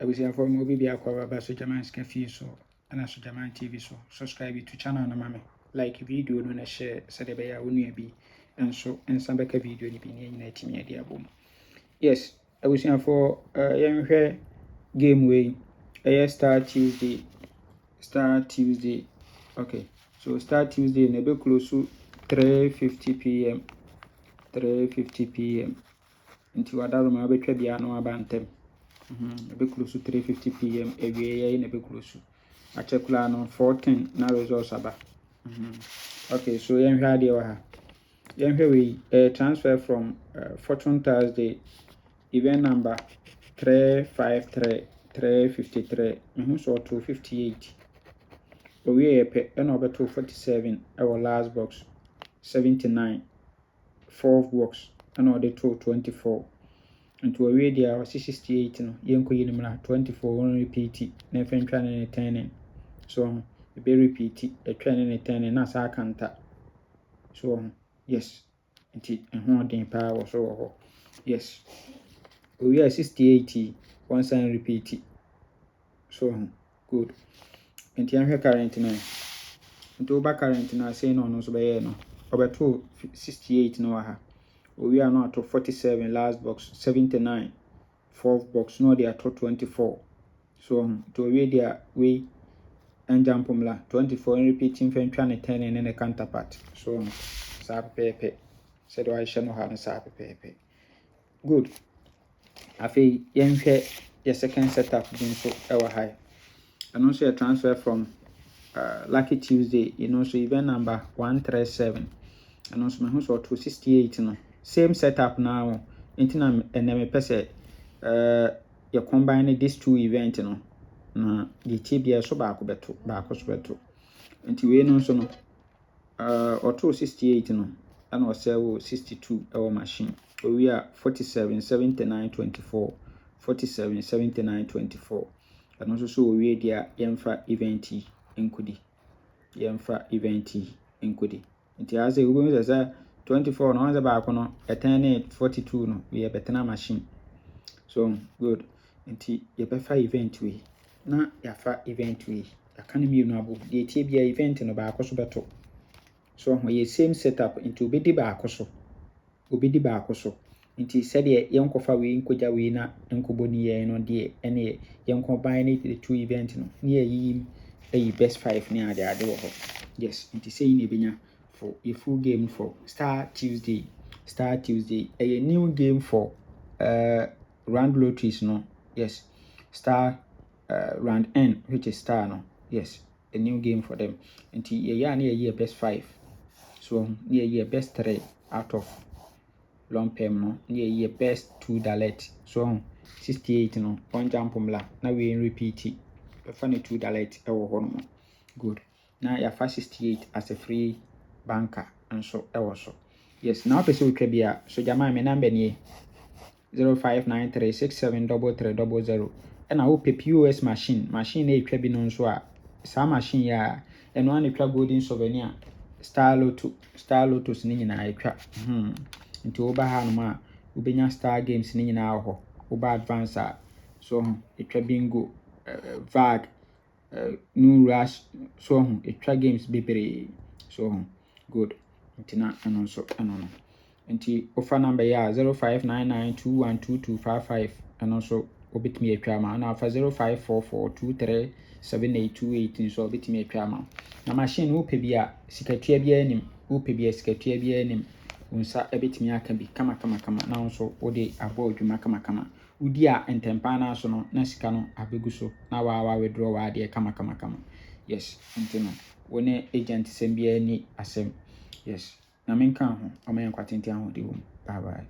abusiafo mo bi akwa baba Sojaman Scafi so ana Sojaman TV so subscribe to channel na mame like video no na share so de be ya wonu bi enso ensan beka video ni bi ni nyina timi ade abom. Yes, abusiafo yenhwe game way Star Tuesday. Okay, so Star Tuesday na be close to 3:50 p.m. 3:50 p.m. Nti wadaroma betwa bia no abantem. Be close to 3:50 p.m. Ewie na be close. Achekula no 14 na results aba. Okay, so yenhwe ade wa ha. Yenhwe we transfer from Fortune Thursday event number 353 so to 58. We epe na obeto 47 our last box 79 fourth box and order to 24 into a radio 68 no yenko yinimra 24 one repeat na fentwa na 10 so be repeat a twan na 10 na sa kanta so yes nti ehun den power so yes we are 68 one sign repeat so good nti anhwe current na nti oba current na say no so be no obeto 68 no ha we are not to 47 last box 79 fourth box no they are to 24 so to we there we and jump 24 repeating from 10 and a counterpart so sa pepe said I shall no have sa pepe good afi yenhwe your second setup din so our high and also a transfer from Lucky Tuesday so event number 137 and also my house or 268 no same setup now intina eneme pese you combine these two events no na the tbia so baako so beto nti we no so no or 268 no and or sell 62 our machine we are 47 79 24 47 79 24 and also so we dia yemfa event enkudi nti as we go say 24 no one baako no 10 42 no we betena machine so good nti ye befa event we na yafa event we akane mi no abo de tie bia event no baako so beto so we same setup nti obedi baako so nti said ye yenkofa we nkoja we na nkoboni ye no de ene yen combine the two event no na yi best 5 ni ade wo ho yes nti say ni benya for a full game for Star Tuesday a new game for round lotteries no yes Star round N which is Star no yes a new game for them nti ye best 5 so ye best 3 out of long term no ye best 2 dalet so 68 no one jump na we repeat funny 2 dalet e wo ho no good na ya fa 68 as a free banker and so so yes now person we bia so jama me number ni 0593673300 and I hope POS machine e twa bi no so a sa machine ya eno an twa golden souvenir Star Lotus ni nyina e twa nti oba ha no ma ubenya Star Games ni nyina ho oba advance so e twa bingo VAG new rush so e twa games bebre so good nti na eno so eno no nti offer number ya 0599212255 and also obitimi atwa ma na afa 0544237828 so obitimi atwa ma na machine wo pe bia sikatua bia anim unsa ebitimi aka bi kama na also odi abo adwuma kama udi a entempa na so no na sika no abegu so na wa withdraw wa de kama yes nti no woni agent sem bia ni asem yes na menka ho amayan kwatenti ahodi wo bye bye.